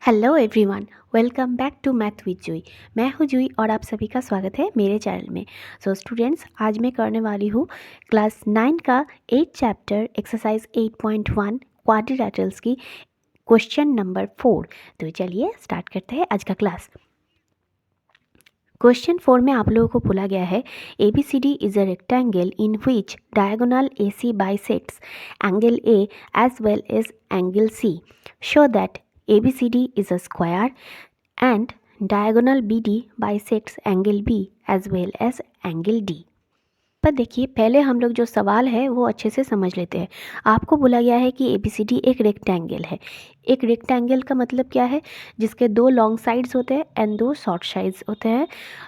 Hello everyone, welcome back to math with Jui. मैं हूँ जूई और आप सभी का स्वागत है मेरे चैनल में। सो स्टूडेंट्स, आज मैं करने वाली हूँ क्लास 9 का 8 चैप्टर एक्सरसाइज 8.1 क्वाड्रिलैटरल्स की क्वेश्चन नंबर 4। तो चलिए स्टार्ट करते हैं आज का क्लास। क्वेश्चन 4 में आप लोगों को बोला गया है ABCD is a rectangle in which diagonal AC bisects angle A as well as angle C. Show that ABCD is a square and diagonal BD bisects angle B as well as angle D. पर देखिए, पहले हम लोग जो सवाल है वो अच्छे से समझ लेते हैं। आपको बोला गया है कि ABCD एक रेक्टेंगल है। एक रेक्टेंगल का मतलब क्या है? जिसके दो लॉन्ग साइड्स होते हैं एंड दो शॉर्ट साइड्स होते हैं।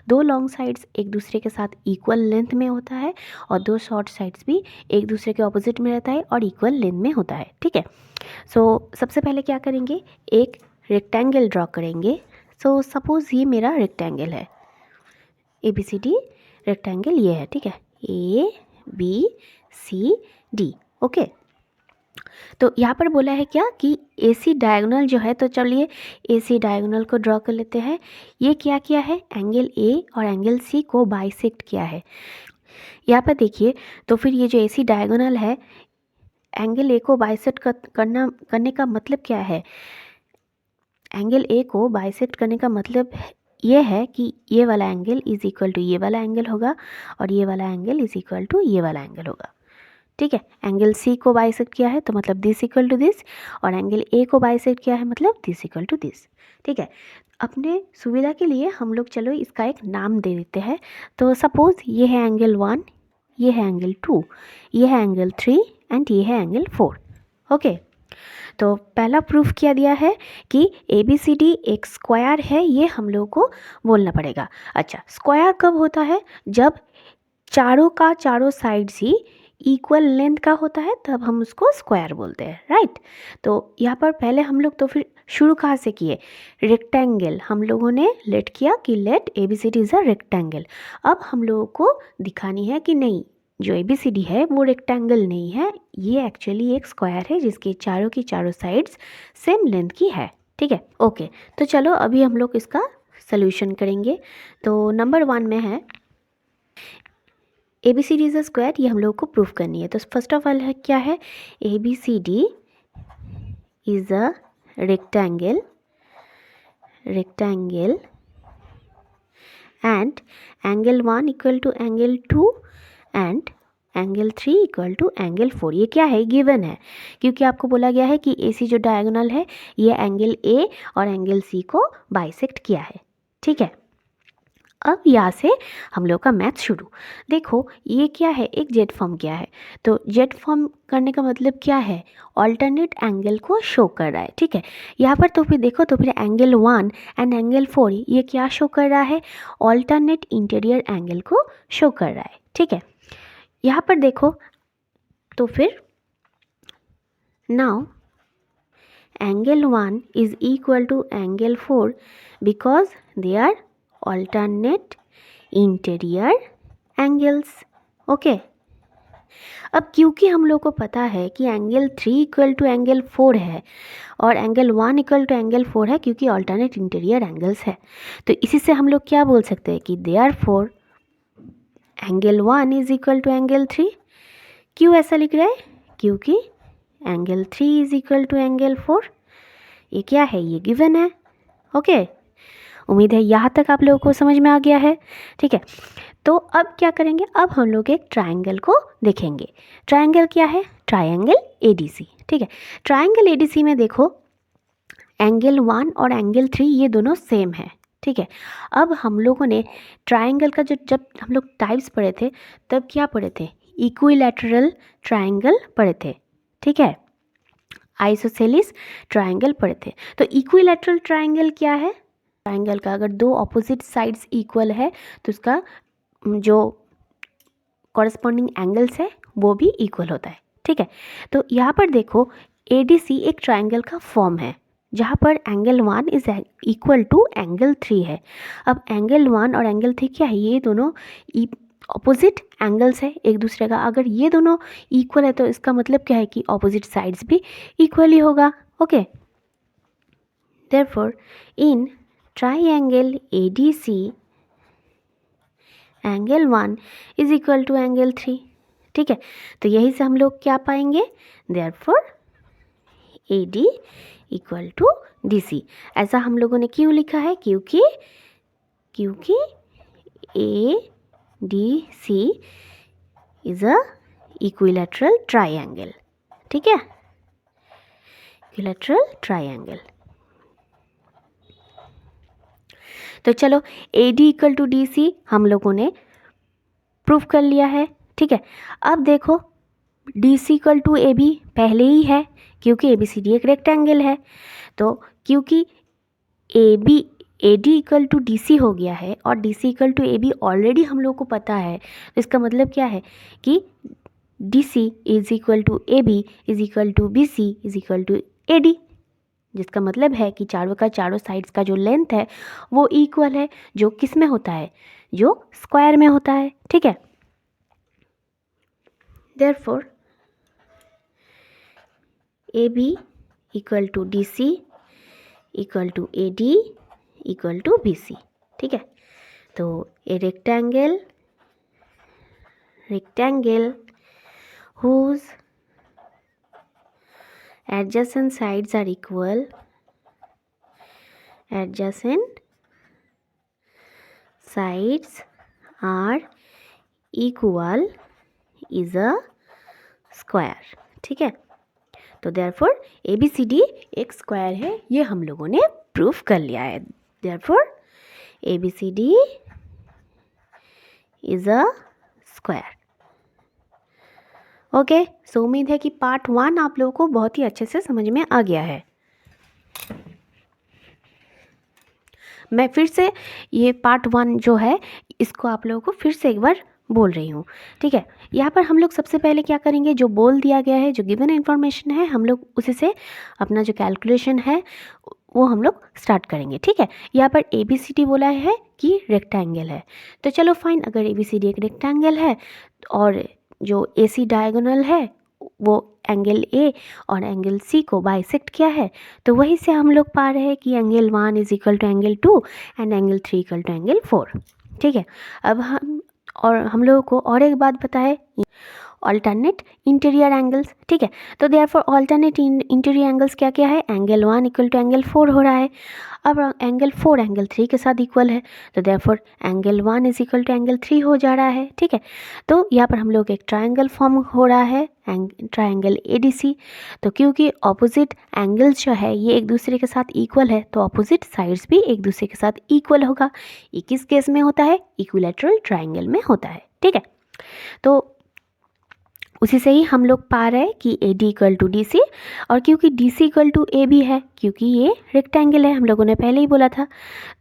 दो लॉन्ग साइड्स एक दूसरे के साथ इक्वल लेंथ में होता है और दो शॉर्ट साइड्स भी एक दूसरे के ऑपोजिट में रहता है और इक्वल लेंथ में होता है। ठीक है। सो सबसे पहले क्या करेंगे, एक रेक्टेंगल ड्रॉ करेंगे। सो सपोज़ ये मेरा रेक्टेंगल है, ABCD रेक्टेंगल ये है। ठीक है, ABCD। ओके, तो यहाँ पर बोला है क्या कि AC डायगोनल जो है, तो चलिए AC डायगोनल को ड्रॉ कर लेते हैं। ये क्या किया है, एंगल A और एंगल C को बाइसेक्ट किया है। यहाँ पर देखिए, तो फिर ये जो AC डायगोनल है, एंगल A को बाइसेक्ट करने का मतलब क्या है? एंगल A को बाइसेक्ट करने का मतलब ये है कि ये वाला एंगल इज इक्वल टू ये वाला एंगल होगा और ये वाला एंगल इज इक्वल टू ये वाला एंगल होगा। ठीक है, एंगल C को बाइसेक्ट किया है तो मतलब दिस इक्वल टू दिस, और एंगल A को बाइसेक्ट किया है मतलब दिस इक्वल टू दिस। ठीक है, अपने सुविधा के लिए हम लोग चलो इसका एक नाम दे देते हैं। तो सपोज ये है एंगल 1, ये है एंगल 2, ये है एंगल 3 एंड ये है एंगल 4। ओके, तो पहला प्रूफ किया दिया है कि ABCD एक स्क्वायर है, ये हम लोगों को बोलना पड़ेगा। अच्छा, स्क्वायर कब होता है? जब चारों का चारों साइड्स ही इक्वल लेंथ का होता है, तब हम उसको स्क्वायर बोलते हैं, राइट। तो यहाँ पर पहले हम लोग तो फिर शुरू कहाँ से किए, रेक्टेंगल हम लोगों ने लेट किया कि let ABCD is a rectangle. अब हम लोगों को दिखानी है कि नहीं, जो ABCD है वो रेक्टेंगल नहीं है, ये एक्चुअली एक स्क्वायर है जिसके चारों की चारों साइड्स सेम लेंथ की है। ठीक है, ओके, तो चलो अभी हम लोग इसका सॉल्यूशन करेंगे। तो नंबर 1 में है ABCD इज अ स्क्वायर, ये हम लोग को प्रूफ करनी है। तो फर्स्ट ऑफ ऑल है क्या है, ABCD is a rectangle and angle 1 equal to angle 2 and angle 3 equal to angle 4। ये क्या है, गिवन है, क्योंकि आपको बोला गया है कि AC जो डायगोनल है ये एंगल A और एंगल C को बाइसेक्ट किया है। ठीक है, अब यहाँ से हम लोग का मैथ शुरू। देखो ये क्या है, एक जेड फॉर्म किया है। तो जेड फॉर्म करने का मतलब क्या है, ऑल्टरनेट एंगल को शो कर रहा है। ठीक है, यहाँ पर तो फिर देखो, तो फिर एंगल 1 एंड एंगल 4 ये क्या शो कर रहा है, ऑल्टरनेट इंटीरियर एंगल को शो कर रहा है। ठीक है, यहाँ पर देखो, तो फिर now angle 1 is equal to angle 4 because they are alternate interior angles। Okay, अब क्योंकि हम लोग को पता है कि एंगल 3 इक्वल टू एंगल 4 है और एंगल 1 इक्वल टू एंगल 4 है, क्योंकि ऑल्टरनेट इंटीरियर एंगल्स है, तो इसी से हम लोग क्या बोल सकते हैं कि therefore angle 1 is equal to angle 3। क्यों ऐसा लिख रहे हैं, क्योंकि angle 3 is equal to angle 4, ये क्या है, ये गिवन है। ओके, उम्मीद है यहाँ तक आप लोगों को समझ में आ गया है। ठीक है, तो अब क्या करेंगे, अब हम लोग एक ट्रायंगल को देखेंगे। ट्रायंगल क्या है, ट्रायंगल ADC। ठीक है, ट्रायंगल ADC में देखो एंगल 1 और एंगल 3 ये दोनों सेम है। ठीक है, अब हम लोगों ने ट्रायंगल का जब हम लोग टाइप्स पढ़े थे तब क्या पढ़े थे, इक्विलैटरल ट्रायंगल पढ़े थे। ठीक है, आइसोसेलिस ट्रायंगल पढ़े थे। तो इक्विलैटरल ट्रायंगल क्या है, ट्रायंगल का अगर दो ऑपोजिट साइड्स इक्वल है तो उसका जो कॉरस्पॉन्डिंग एंगल्स है वो भी इक्वल होता है। ठीक है, तो यहाँ पर देखो ADC एक ट्रायंगल का फॉर्म है जहाँ पर angle 1 is equal to angle 3 है। अब एंगल 1 और एंगल 3 क्या है, ये दोनों ऑपोजिट एंगल्स है एक दूसरे का। अगर ये दोनों इक्वल है तो इसका मतलब क्या है कि ऑपोजिट साइड्स भी इक्वली होगा। Okay, Therefore, in triangle ADC, angle 1 is equal to angle 3. ठीक है, तो यही से हम लोग क्या पाएंगे, therefore AD equal to DC. ऐसा हम लोगों ने क्यों लिखा है, क्योंकि ADC is a equilateral triangle. ठीक है, इक्विलैटरल ट्राइंगल. तो चलो AD इक्वल टू DC हम लोगों ने प्रूफ कर लिया है. ठीक है, अब देखो DC इक्वल टू AB पहले ही है, क्योंकि ABCD एक रेक्टेंगल है. तो क्योंकि AD इक्वल टू DC हो गया है और DC equal to AB already हम लोग को पता है, तो इसका मतलब क्या है कि DC is equal to AB is equal to BC is equal to AD, जिसका मतलब है कि चारों का चारों साइड्स का जो लेंथ है वो इक्वल है, जो किस में होता है, जो स्क्वायर में होता है. ठीक है, therefore AB equal to DC equal to AD equal to BC. ठीक है, तो a rectangle whose adjacent sides are equal, adjacent sides are equal is a square. ठीक है, तो therefore ABCD एक स्क्वायर है, ये हम लोगों ने प्रूफ कर लिया है. therefore ABCD is a square. Okay, so उम्मीद है कि पार्ट 1 आप लोगों को बहुत ही अच्छे से समझ में आ गया है. मैं फिर से ये पार्ट 1 जो है इसको आप लोगों को फिर से एक बार बोल रही हूँ. ठीक है, यहाँ पर हम लोग सबसे पहले क्या करेंगे, जो बोल दिया गया है, जो गिवन इन्फॉर्मेशन है, हम लोग उसी से अपना जो कैलकुलेशन है वो हम लोग स्टार्ट करेंगे. ठीक है, यहाँ पर ABCD बोला है कि रेक्टेंगल है, तो चलो फाइन, अगर ABCD एक रेक्टेंगल है और जो AC डायगोनल है वो एंगल A और एंगल C को बाइसेक्ट किया है, तो वहीं से हम लोग पा रहे हैं कि angle 1 is equal to angle 2 and angle 3 equal to angle 4. ठीक है, अब हम लोगों को और एक बात बताए, ऑल्टरनेट इंटीरियर एंगल्स. ठीक है, तो देयरफॉर ऑल्टरनेट इंटीरियर एंगल्स क्या क्या है, एंगल 1 इक्वल टू एंगल 4 हो रहा है. अब एंगल 4 एंगल 3 के साथ इक्वल है, तो therefore angle 1 is equal to angle 3 हो जा रहा है. ठीक है, तो यहाँ पर हम लोग एक ट्रायंगल फॉर्म हो रहा है, ट्रायंगल ADC. तो क्योंकि ऑपोजिट एंगल्स जो है ये एक दूसरे के साथ इक्वल है, तो ऑपोजिट साइड्स भी एक दूसरे के साथ इक्वल होगा. ये किस केस में होता है, इक्विलैटरल ट्रायंगल में होता है. ठीक है, तो उसी से ही हम लोग पा रहे हैं कि AD इक्वल टू DC, और क्योंकि DC इक्वल टू AB है, क्योंकि ये रेक्टेंगल है, हम लोगों ने पहले ही बोला था.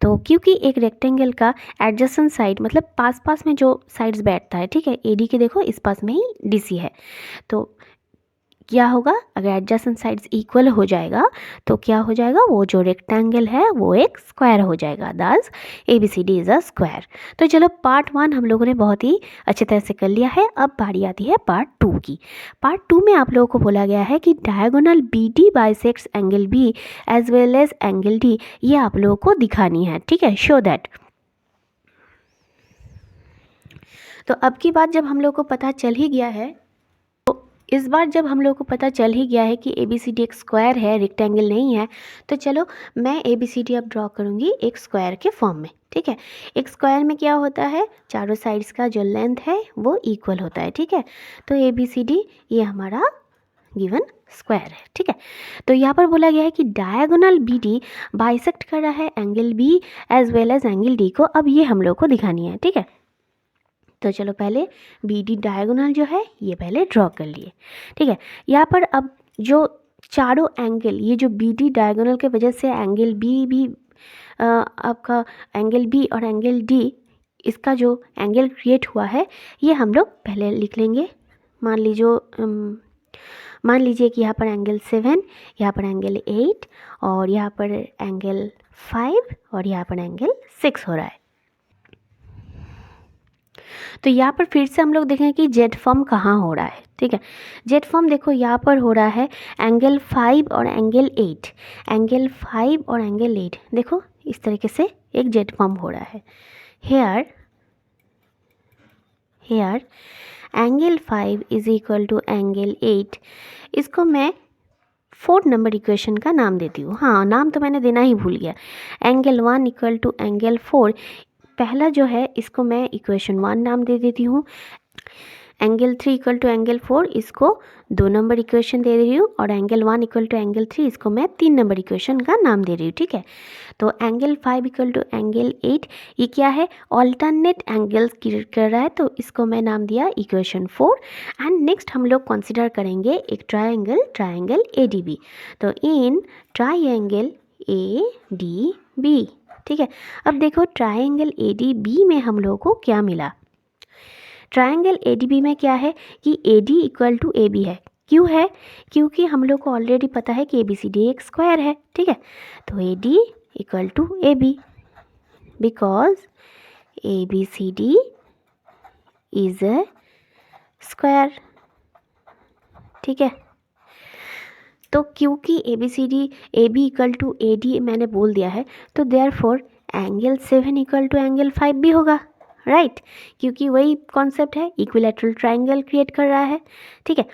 तो क्योंकि एक रेक्टेंगल का एडजेसेंट साइड मतलब पास पास में जो साइड्स बैठता है, ठीक है, AD के देखो इस पास में ही DC है, तो क्या होगा, अगर एडजेसेंट साइड्स इक्वल हो जाएगा तो क्या हो जाएगा, वो जो रेक्टेंगल है वो एक स्क्वायर हो जाएगा. दस ABCD इज अ स्क्वायर. तो चलो पार्ट 1 हम लोगों ने बहुत ही अच्छे तरह से कर लिया है. अब बारी आती है पार्ट 2 की. पार्ट 2 में आप लोगों को बोला गया है कि diagonal BD bisects angle B as well as angle D, ये आप लोगों को दिखानी है. ठीक है, शो दैट. तो अब की बात जब हम लोग को पता चल ही गया है, इस बार जब हम लोग को पता चल ही गया है कि ABCD एक स्क्वायर है, रेक्टेंगल नहीं है, तो चलो मैं ABCD अब ड्रॉ करूँगी एक स्क्वायर के फॉर्म में. ठीक है, एक स्क्वायर में क्या होता है, चारों साइड्स का जो लेंथ है वो इक्वल होता है. ठीक है, तो ABCD ये हमारा गिवन स्क्वायर है. ठीक है, तो यहाँ पर बोला गया है कि डायगोनल BD बाइसेक्ट कर रहा है angle B as well as angle D को. अब ये हम लोग को दिखानी है. ठीक है, तो चलो पहले BD डायगोनल जो है ये पहले ड्रॉ कर लिए. ठीक है, यहाँ पर अब जो चारों एंगल, ये जो BD डायगोनल के वजह से एंगल B भी आपका एंगल B और एंगल D, इसका जो एंगल क्रिएट हुआ है ये हम लोग पहले लिख लेंगे. मान लीजिए कि यहाँ पर एंगल 7, यहाँ पर एंगल 8 और यहाँ पर एंगल 5 और यहाँ पर एंगल 6 हो रहा है. तो यहाँ पर फिर से हम लोग देखें कि जेड फॉर्म कहाँ हो रहा है, ठीक है। जेड फॉर्म देखो यहाँ पर हो रहा है एंगल 5 और एंगल 8, एंगल 5 और एंगल 8, देखो इस तरीके से एक जेड फॉर्म हो रहा है। Here angle 5 is equal to angle 8, इसको मैं 4 नंबर इक्वेशन का नाम देती हूँ। हाँ, नाम तो मैंने देना ही भूल गया। एंगल 1 इक्वल टू एंगल 4, पहला जो है इसको मैं इक्वेशन 1 नाम दे देती हूँ। एंगल 3 इक्वल टू एंगल 4, इसको 2 नंबर इक्वेशन दे रही हूँ, और एंगल 1 इक्वल टू एंगल 3, इसको मैं 3 नंबर इक्वेशन का नाम दे रही हूँ, ठीक है। तो एंगल 5 इक्वल टू एंगल 8, ये क्या है, ऑल्टरनेट एंगल्स क्रिएट कर रहा है, तो इसको मैं नाम दिया इक्वेशन 4। एंड नेक्स्ट हम लोग कंसिडर करेंगे एक ट्रायंगल ADB। तो इन ट्रायंगल ADB, ठीक है। अब देखो ट्रायंगल ADB में हम लोगों को क्या मिला। ट्रायंगल ADB में क्या है कि AD इक्वल टू AB है। क्यों है, क्योंकि हम लोग को ऑलरेडी पता है कि ABCD एक स्क्वायर है, ठीक है। तो AD equal to AB, because ABCD is a square, ठीक है। तो क्योंकि ABCD AB equal to AD मैंने बोल दिया है, तो therefore angle 7 equal to angle 5 भी होगा, राइट, क्योंकि वही कॉन्सेप्ट है, इक्विलैटरल ट्रायंगल क्रिएट कर रहा है, ठीक है।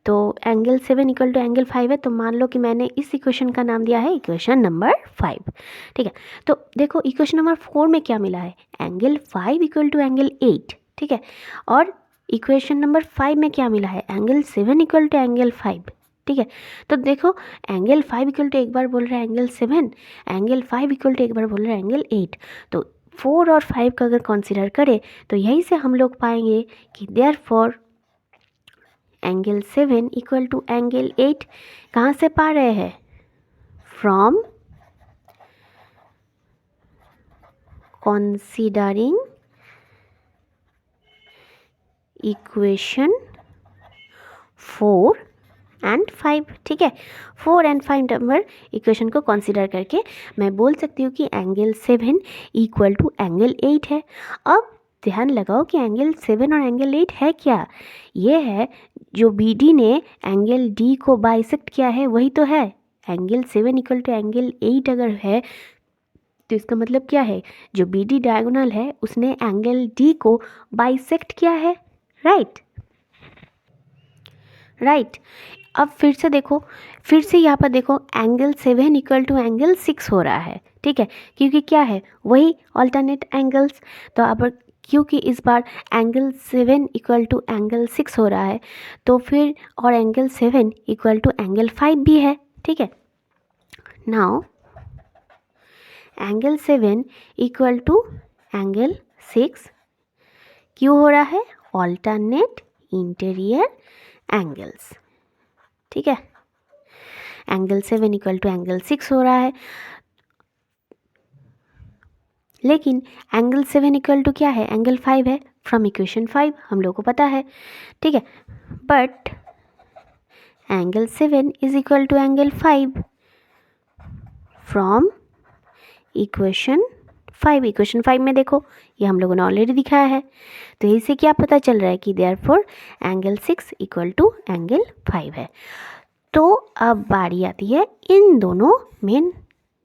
तो एंगल 7 इक्वल टू एंगल 5 है, तो मान लो कि मैंने इस इक्वेशन का नाम दिया है इक्वेशन नंबर 5, ठीक है। तो देखो इक्वेशन नंबर 4 में क्या मिला है, एंगल 5 इक्वल टू एंगल 8, ठीक है। और इक्वेशन नंबर 5 में क्या मिला है, एंगल 7 इक्वल टू एंगल 5, ठीक है। तो देखो एंगल 5 इक्वल टू एक बार बोल रहा है एंगल 7, एंगल 5 इक्वल टू एक बार बोल रहा है एंगल 8, तो 4 और 5 का अगर कंसिडर करें तो यहीं से हम लोग पाएंगे कि therefore angle 7 equal to angle 8 कहाँ से पा रहे हैं, फ्रॉम कंसीडरिंग इक्वेशन 4 एंड 5, ठीक है। 4 एंड 5 नंबर इक्वेशन को कंसीडर करके मैं बोल सकती हूँ कि एंगल 7 इक्वल टू एंगल 8 है। अब ध्यान लगाओ कि एंगल 7 और एंगल 8 है क्या, ये है जो BD ने एंगल D को बाइसेक्ट किया है, वही तो है। एंगल 7 इक्वल टू एंगल 8 अगर है तो इसका मतलब क्या है, जो BD डायगोनल है उसने एंगल D को बाइसेक्ट किया है, राइट। अब फिर से देखो, फिर से यहाँ पर देखो एंगल 7 इक्वल टू एंगल 6 हो रहा है, ठीक है, क्योंकि क्या है, वही ऑल्टरनेट एंगल्स। तो अब क्योंकि इस बार एंगल 7 इक्वल टू एंगल 6 हो रहा है, तो फिर और एंगल 7 इक्वल टू एंगल 5 भी है, ठीक है। Now angle 7 equal to angle 6 क्यों हो रहा है, ऑल्टरनेट इंटीरियर एंगल्स, ठीक है। एंगल 7 इक्वल टू एंगल 6 हो रहा है, लेकिन एंगल 7 इक्वल टू क्या है, एंगल 5 है, फ्रॉम इक्वेशन 5 हम लोग को पता है, ठीक है। But angle 7 is equal to angle 5 from equation 5। Equation 5 में देखो ये हम लोगों ने ऑलरेडी दिखाया है, तो इससे क्या पता चल रहा है कि therefore angle 6 equal to angle 5 है। तो अब बारी आती है इन दोनों मेन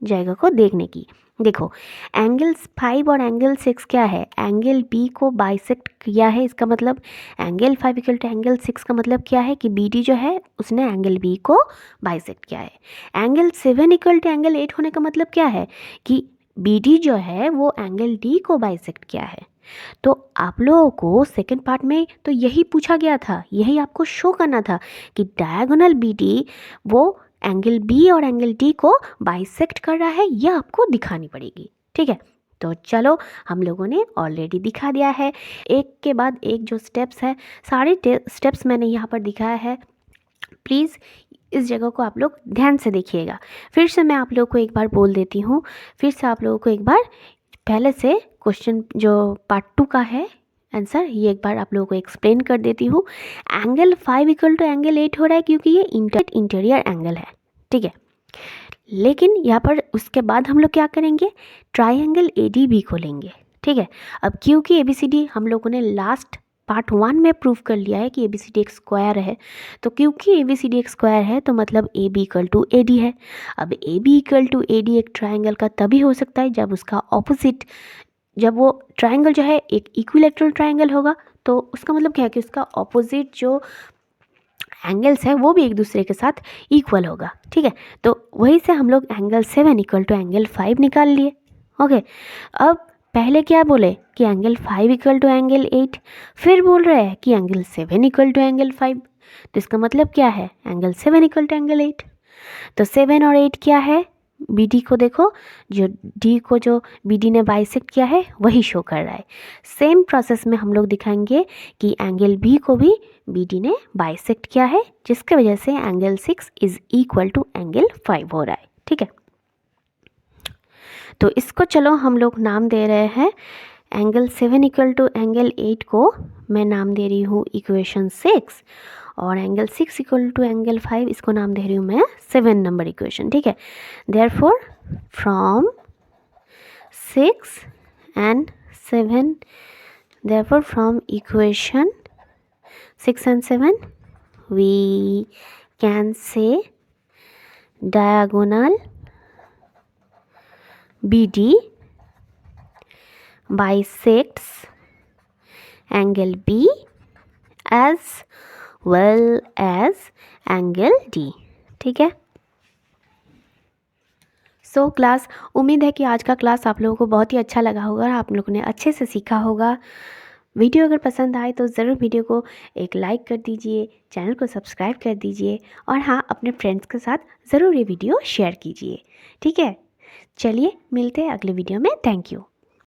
जगह को देखने की। देखो एंगल 5 और एंगल 6 क्या है, एंगल B को बाइसेक्ट किया है, इसका मतलब एंगल 5 इक्वल टू एंगल 6 का मतलब क्या है कि BD जो है उसने एंगल B को बाइसेक्ट किया है। एंगल 7 इक्वल टू एंगल 8 होने का मतलब क्या है कि BD जो है वो एंगल D को बाइसेक्ट किया है। तो आप लोगों को सेकंड पार्ट में तो यही पूछा गया था, यही आपको शो करना था कि डायगोनल BD वो एंगल B और एंगल D को बाइसेक्ट कर रहा है, यह आपको दिखानी पड़ेगी, ठीक है। तो चलो हम लोगों ने ऑलरेडी दिखा दिया है, एक के बाद एक जो स्टेप्स है, सारे स्टेप्स मैंने यहाँ पर दिखाया है। प्लीज़ इस जगह को आप लोग ध्यान से देखिएगा। फिर से मैं आप लोगों को एक बार बोल देती हूँ, फिर से आप लोगों को एक बार पहले से क्वेश्चन जो पार्ट 2 का है आंसर, ये एक बार आप लोगों को एक्सप्लेन कर देती हूँ। एंगल 5 इक्वल टू एंगल 8 हो रहा है क्योंकि ये इंटीरियर एंगल है, ठीक है। लेकिन यहाँ पर उसके बाद हम लोग क्या करेंगे, ट्रायंगल ADB को लेंगे, ठीक है। अब क्यू की ABCD हम लोगों ने लास्ट पार्ट 1 में प्रूव कर लिया है कि ABCD एक स्क्वायर है। तो क्योंकि ABCD एक स्क्वायर है तो मतलब AB इक्वल टू AD है। अब AB इक्वल टू AD एक ट्राइंगल का तभी हो सकता है जब उसका ऑपोजिट, जब वो ट्राइंगल जो है एक इक्विलैटरल ट्राइंगल होगा। तो उसका मतलब क्या है कि उसका ऑपोजिट जो एंगल्स है वो भी एक दूसरे के साथ इक्वल होगा, ठीक है। तो वहीं से हम लोग एंगल 7 इक्वल टू एंगल 5 निकाल लिए। ओके, अब पहले क्या बोले कि एंगल 5 इक्वल टू एंगल 8, फिर बोल रहे हैं कि एंगल 7 इक्वल टू एंगल 5। तो इसका मतलब क्या है, एंगल 7 इक्वल टू एंगल 8। तो 7 और 8 क्या है, BD को देखो, जो D को जो BD ने बाइसेक्ट किया है वही शो कर रहा है। सेम प्रोसेस में हम लोग दिखाएंगे कि एंगल B को भी BD ने बाइसेक्ट किया है, जिसकी वजह से angle 6 is equal to angle 5 हो रहा है, ठीक है। तो इसको चलो हम लोग नाम दे रहे हैं, एंगल 7 इक्वल टू एंगल 8 को मैं नाम दे रही हूँ इक्वेशन 6, और एंगल 6 इक्वल टू एंगल 5 इसको नाम दे रही हूँ मैं 7 नंबर इक्वेशन, ठीक है। Therefore from 6 and 7, therefore from equation 6 and 7 we can say diagonal BD bisects angle B as well as angle D, ठीक है। सो क्लास, उम्मीद है कि आज का क्लास आप लोगों को बहुत ही अच्छा लगा होगा और आप लोगों ने अच्छे से सीखा होगा। वीडियो अगर पसंद आए तो ज़रूर वीडियो को एक लाइक कर दीजिए, चैनल को सब्सक्राइब कर दीजिए, और हाँ, अपने फ्रेंड्स के साथ ज़रूर ये वीडियो शेयर कीजिए, ठीक है। चलिए मिलते हैं अगले वीडियो में। Thank you.